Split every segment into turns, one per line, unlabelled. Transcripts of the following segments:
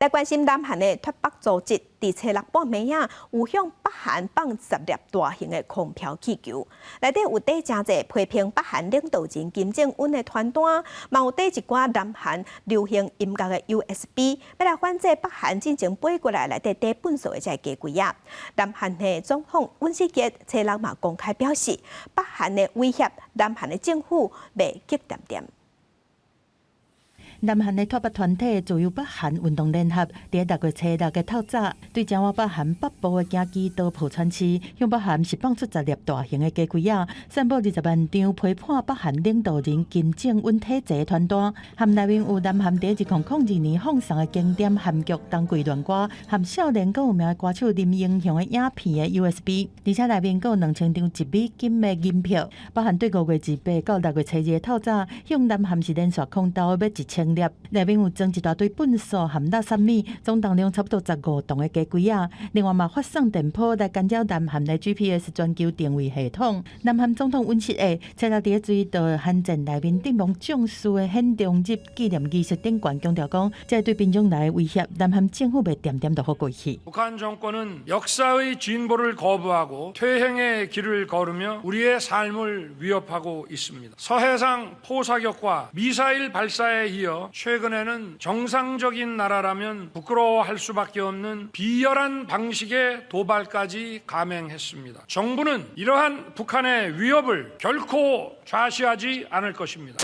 来关心南韩的脱北组织，伫初六半暝啊，有向北韩放10粒大型的空飘气球，内底有缀真侪批评北韩领导人金正恩的传单，嘛有缀一寡南韩流行音乐的 USB， 要来反制北韩进前飞过来内底底本数的这家规啊。南韩的总统尹锡悦初六嘛公开表示，北韩的威胁，南韩的政府袂激点点。
南韩的脱北团体自由北韩运动联合，伫6月初6嘅透早，对前往北韩北部嘅京畿道浦川市，向北韩释放出10粒大型嘅鸡龟仔，散布20万张批判北韩领导人金正恩体制嘅传单，含内面有南韩伫2002年放送嘅经典韩剧《当归乱歌》，含少年歌有名嘅歌手林英雄嘅影片嘅 USB， 而且内面还有2000张1美金嘅银票。北韩对5月28到6月初2嘅透早，向南韩市连续空投要1000粒，内面有装一大堆粪扫含垃圾米，总重量差不多15吨嘅鸡龟仔。另外嘛，发送电波来干扰南韩的 GPS 全球定位系统。南韩总统尹锡悦初六伫追悼韩战内面阵亡将士的献中日纪念仪式顶悬强调讲，这对平常来的威胁，南韩政府袂点点就好过去。
북한 정권은 역사의 진보를 거부하고 퇴행의 길을 걸으며 우리의 삶을 위협하고 있습니다. 서해상 포사격과 미사일 발사에 이어 최근에는 정상적인 나라라면 부끄러워할 수밖에 없는 비열한 방식의 도발까지 감행했습니다. 정부는 이러한 북한의 위협을 결코 좌시하지 않을 것입니다.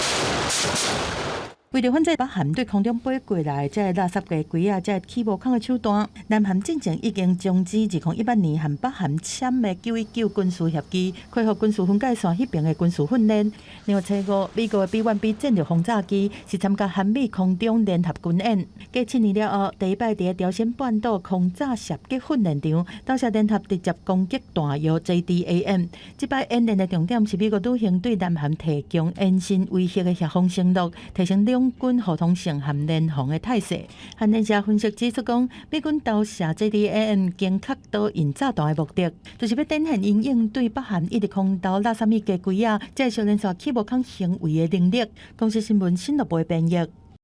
为了反制北韩对空中飞过来这垃圾鸡龟啊，这起无空的手段，南韩进前已经终止2018年和北韩签的919军事协议，恢复军事分界线迄边的军事训练。另外，初5美国的 B-1B 战略轰炸机是参加韩美空中联合军演，继7年了后，第一摆伫朝鲜半岛空炸射击训练场投射联合直接攻击弹药 JDAM。这摆演练的重点是美国履行对南韩提供延伸威胁的协防承诺，提升两军互通性和联防的态势。韩联社分析指出讲，美军投射 JDAM 经确导引炸弹的目的，就是要展现因应对北韩一直空投垃圾米鸡龟仔，这少年耍起无抗行为的能力。公司新闻新闻部编译。